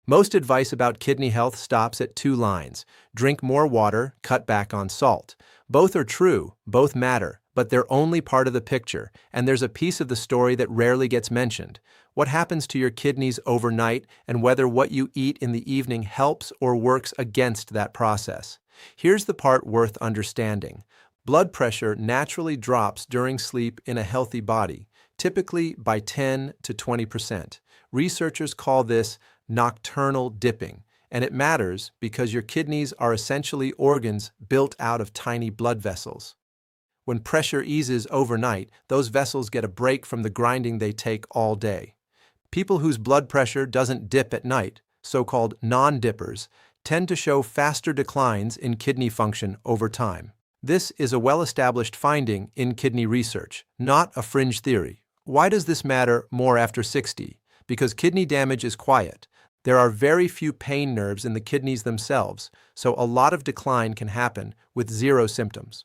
Most advice about kidney health stops at two lines: drink more water, cut back on salt. Both are true, both matter, but they're only part of the picture, and there's a piece of the story that rarely gets mentioned: what happens to your kidneys overnight and whether what you eat in the evening helps or works against that process. Here's the part worth understanding. Blood pressure naturally drops during sleep in a healthy body, typically by 10 to 20%. Researchers call this nocturnal dipping, and it matters because your kidneys are essentially organs built out of tiny blood vessels. When pressure eases overnight, those vessels get a break from the grinding they take all day. People whose blood pressure doesn't dip at night, so-called non-dippers, tend to show faster declines in kidney function over time. This is a well-established finding in kidney research, not a fringe theory. Why does this matter more after 60? Because kidney damage is quiet. There are very few pain nerves in the kidneys themselves, so a lot of decline can happen with zero symptoms.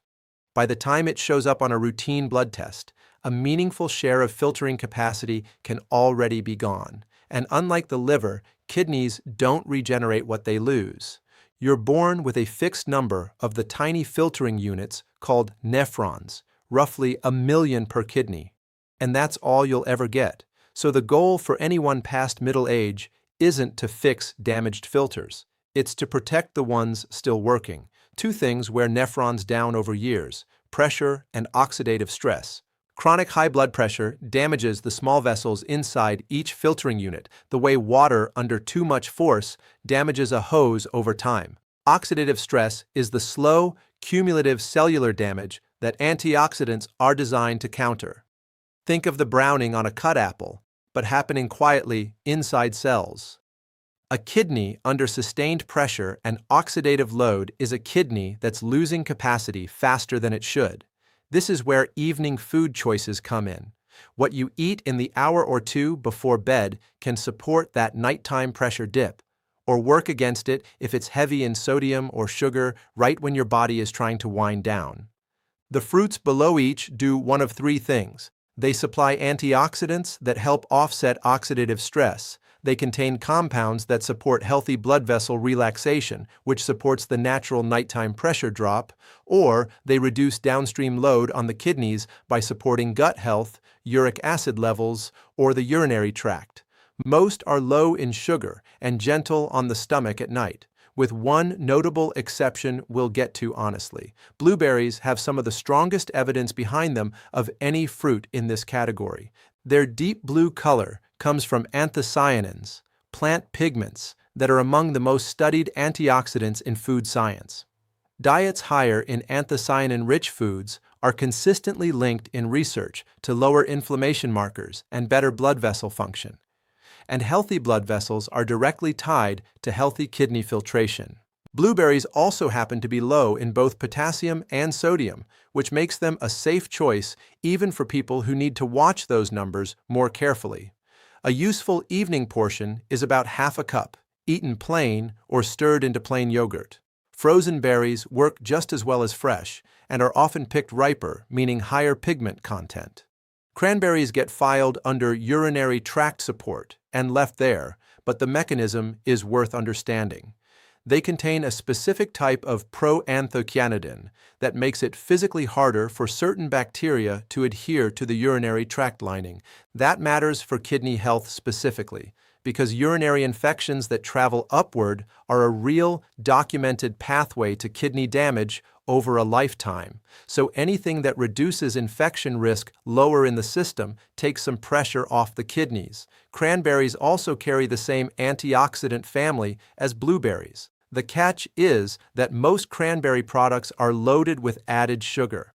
By the time it shows up on a routine blood test, a meaningful share of filtering capacity can already be gone. And unlike the liver, kidneys don't regenerate what they lose. You're born with a fixed number of the tiny filtering units called nephrons, roughly 1 million per kidney. And that's all you'll ever get. So the goal for anyone past middle age isn't to fix damaged filters. It's to protect the ones still working. Two things wear nephrons down over years: pressure and oxidative stress. Chronic high blood pressure damages the small vessels inside each filtering unit, the way water under too much force damages a hose over time. Oxidative stress is the slow, cumulative cellular damage that antioxidants are designed to counter. Think of the browning on a cut apple, but happening quietly inside cells. A kidney under sustained pressure and oxidative load is a kidney that's losing capacity faster than it should. This is where evening food choices come in. What you eat in the hour or two before bed can support that nighttime pressure dip, or work against it if it's heavy in sodium or sugar right when your body is trying to wind down. The fruits below each do one of three things. They supply antioxidants that help offset oxidative stress. They contain compounds that support healthy blood vessel relaxation, which supports the natural nighttime pressure drop, or they reduce downstream load on the kidneys by supporting gut health, uric acid levels, or the urinary tract. Most are low in sugar and gentle on the stomach at night, with one notable exception we'll get to honestly. Blueberries have some of the strongest evidence behind them of any fruit in this category. Their deep blue color comes from anthocyanins, plant pigments that are among the most studied antioxidants in food science. Diets higher in anthocyanin-rich foods are consistently linked in research to lower inflammation markers and better blood vessel function. And healthy blood vessels are directly tied to healthy kidney filtration. Blueberries also happen to be low in both potassium and sodium, which makes them a safe choice even for people who need to watch those numbers more carefully. A useful evening portion is about half a cup, eaten plain or stirred into plain yogurt. Frozen berries work just as well as fresh and are often picked riper, meaning higher pigment content. Cranberries get filed under urinary tract support and left there, but the mechanism is worth understanding. They contain a specific type of proanthocyanidin that makes it physically harder for certain bacteria to adhere to the urinary tract lining. That matters for kidney health specifically, because urinary infections that travel upward are a real, documented pathway to kidney damage over a lifetime. So anything that reduces infection risk lower in the system takes some pressure off the kidneys. Cranberries also carry the same antioxidant family as blueberries. The catch is that most cranberry products are loaded with added sugar.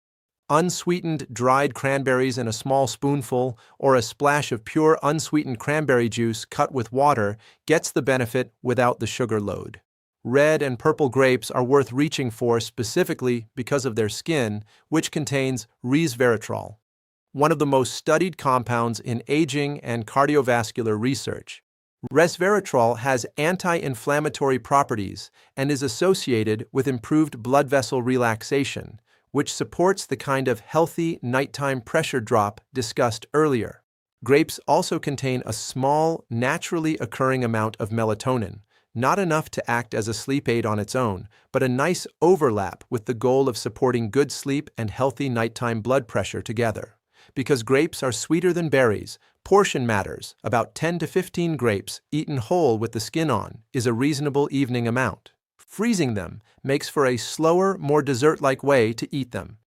Unsweetened dried cranberries in a small spoonful or a splash of pure unsweetened cranberry juice cut with water gets the benefit without the sugar load. Red and purple grapes are worth reaching for specifically because of their skin, which contains resveratrol, one of the most studied compounds in aging and cardiovascular research. Resveratrol has anti-inflammatory properties and is associated with improved blood vessel relaxation, which supports the kind of healthy nighttime pressure drop discussed earlier. Grapes also contain a small, naturally occurring amount of melatonin, not enough to act as a sleep aid on its own, but a nice overlap with the goal of supporting good sleep and healthy nighttime blood pressure together. Because grapes are sweeter than berries, portion matters. About 10 to 15 grapes, eaten whole with the skin on, is a reasonable evening amount. Freezing them makes for a slower, more dessert-like way to eat them.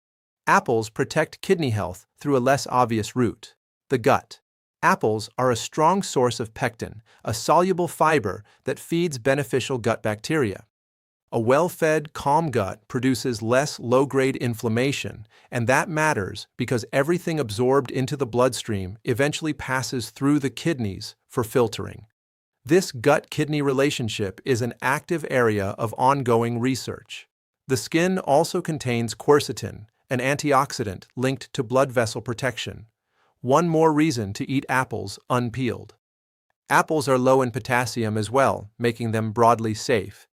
Apples protect kidney health through a less obvious route: the gut. Apples are a strong source of pectin, a soluble fiber that feeds beneficial gut bacteria. A well-fed, calm gut produces less low-grade inflammation, and that matters because everything absorbed into the bloodstream eventually passes through the kidneys for filtering. This gut-kidney relationship is an active area of ongoing research. The skin also contains quercetin, an antioxidant linked to blood vessel protection. One more reason to eat apples unpeeled. Apples are low in potassium as well, making them broadly safe.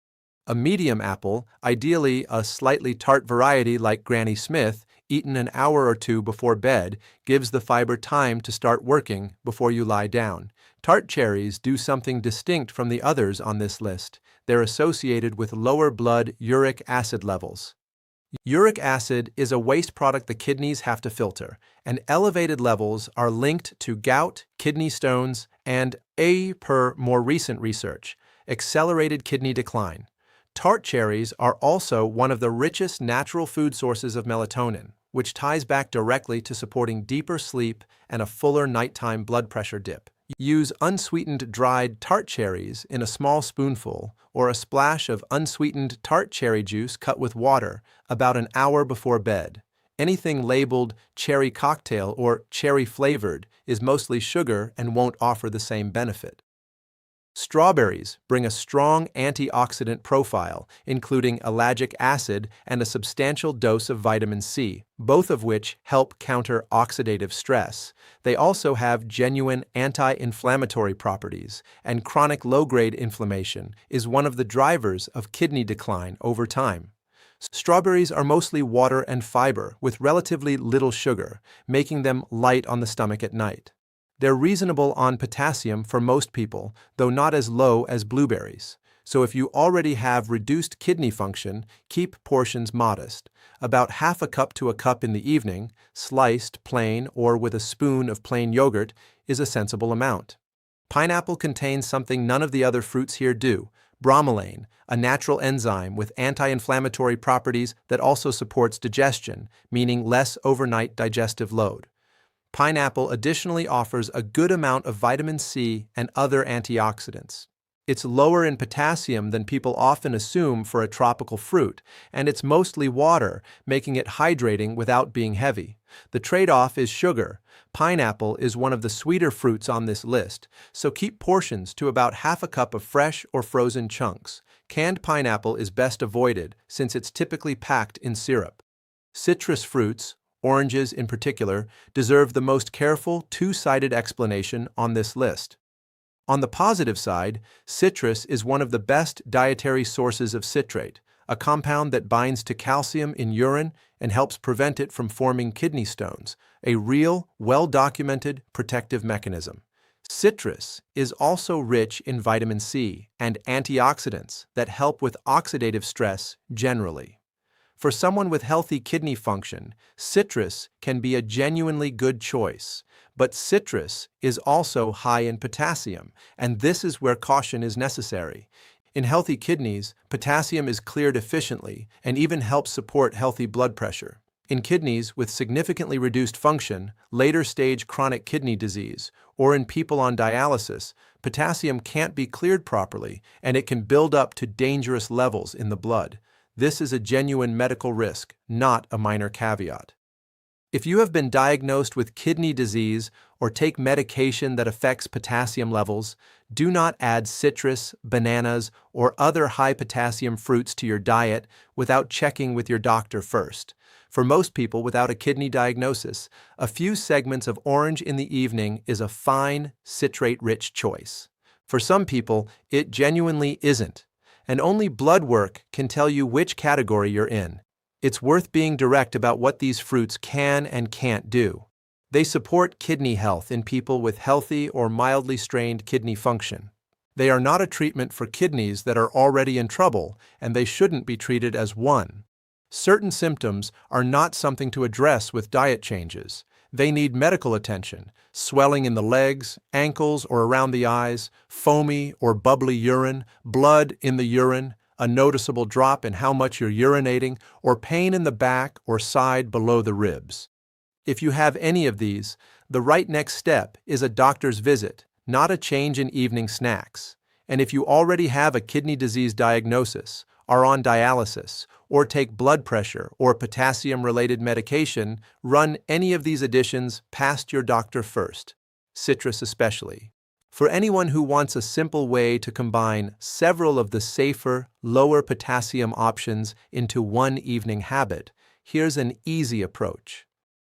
A medium apple, ideally a slightly tart variety like Granny Smith, eaten an hour or two before bed, gives the fiber time to start working before you lie down. Tart cherries do something distinct from the others on this list. They're associated with lower blood uric acid levels. Uric acid is a waste product the kidneys have to filter, and elevated levels are linked to gout, kidney stones, and, per more recent research, accelerated kidney decline. Tart cherries are also one of the richest natural food sources of melatonin, which ties back directly to supporting deeper sleep and a fuller nighttime blood pressure dip. Use unsweetened dried tart cherries in a small spoonful or a splash of unsweetened tart cherry juice cut with water about an hour before bed. Anything labeled cherry cocktail or cherry flavored is mostly sugar and won't offer the same benefit. Strawberries bring a strong antioxidant profile, including ellagic acid and a substantial dose of vitamin C, both of which help counter oxidative stress. They also have genuine anti-inflammatory properties, and chronic low-grade inflammation is one of the drivers of kidney decline over time. Strawberries are mostly water and fiber with relatively little sugar, making them light on the stomach at night. They're reasonable on potassium for most people, though not as low as blueberries. So if you already have reduced kidney function, keep portions modest. About half a cup to a cup in the evening, sliced, plain, or with a spoon of plain yogurt, is a sensible amount. Pineapple contains something none of the other fruits here do: bromelain, a natural enzyme with anti-inflammatory properties that also supports digestion, meaning less overnight digestive load. Pineapple additionally offers a good amount of vitamin C and other antioxidants. It's lower in potassium than people often assume for a tropical fruit, and it's mostly water, making it hydrating without being heavy. The trade-off is sugar. Pineapple is one of the sweeter fruits on this list, so keep portions to about half a cup of fresh or frozen chunks. Canned pineapple is best avoided since it's typically packed in syrup. Citrus fruits, oranges in particular, deserve the most careful, two-sided explanation on this list. On the positive side, citrus is one of the best dietary sources of citrate, a compound that binds to calcium in urine and helps prevent it from forming kidney stones, a real, well-documented protective mechanism. Citrus is also rich in vitamin C and antioxidants that help with oxidative stress generally. For someone with healthy kidney function, citrus can be a genuinely good choice, but citrus is also high in potassium, and this is where caution is necessary. In healthy kidneys, potassium is cleared efficiently and even helps support healthy blood pressure. In kidneys with significantly reduced function, later-stage chronic kidney disease, or in people on dialysis, potassium can't be cleared properly, and it can build up to dangerous levels in the blood. This is a genuine medical risk, not a minor caveat. If you have been diagnosed with kidney disease or take medication that affects potassium levels, do not add citrus, bananas, or other high-potassium fruits to your diet without checking with your doctor first. For most people without a kidney diagnosis, a few segments of orange in the evening is a fine, citrate-rich choice. For some people, it genuinely isn't, and only blood work can tell you which category you're in. It's worth being direct about what these fruits can and can't do. They support kidney health in people with healthy or mildly strained kidney function. They are not a treatment for kidneys that are already in trouble, and they shouldn't be treated as one. Certain symptoms are not something to address with diet changes. They need medical attention: swelling in the legs, ankles, or around the eyes, foamy or bubbly urine, blood in the urine, a noticeable drop in how much you're urinating, or pain in the back or side below the ribs. If you have any of these, the right next step is a doctor's visit, not a change in evening snacks. And if you already have a kidney disease diagnosis, are on dialysis, or take blood pressure or potassium-related medication, run any of these additions past your doctor first, citrus especially. For anyone who wants a simple way to combine several of the safer, lower potassium options into one evening habit, here's an easy approach.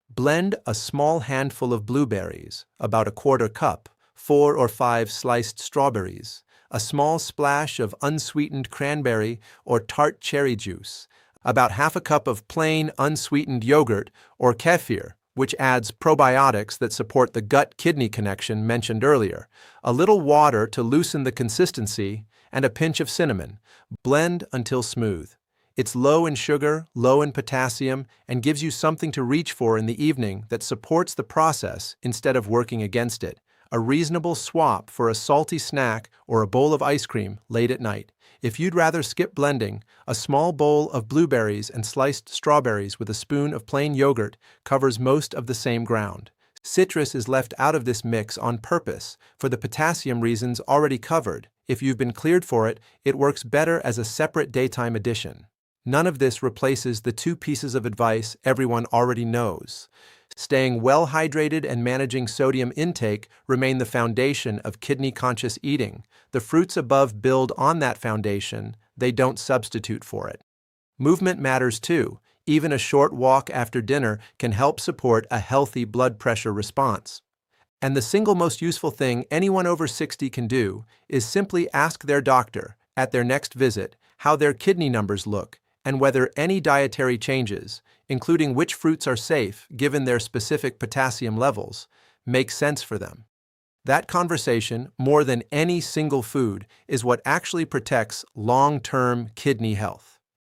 Blend a small handful of blueberries, about a quarter cup, 4 or 5 sliced strawberries, a small splash of unsweetened cranberry or tart cherry juice, about half a cup of plain unsweetened yogurt or kefir, which adds probiotics that support the gut-kidney connection mentioned earlier, a little water to loosen the consistency, and a pinch of cinnamon. Blend until smooth. It's low in sugar, low in potassium, and gives you something to reach for in the evening that supports the process instead of working against it. A reasonable swap for a salty snack or a bowl of ice cream late at night. If you'd rather skip blending, a small bowl of blueberries and sliced strawberries with a spoon of plain yogurt covers most of the same ground. Citrus is left out of this mix on purpose for the potassium reasons already covered. If you've been cleared for it, it works better as a separate daytime addition. None of this replaces the 2 pieces of advice everyone already knows. Staying well hydrated and managing sodium intake remain the foundation of kidney-conscious eating. The fruits above build on that foundation, they don't substitute for it. Movement matters too. Even a short walk after dinner can help support a healthy blood pressure response. And the single most useful thing anyone over 60 can do is simply ask their doctor, at their next visit, how their kidney numbers look and whether any dietary changes, including which fruits are safe given their specific potassium levels, make sense for them. That conversation, more than any single food, is what actually protects long-term kidney health.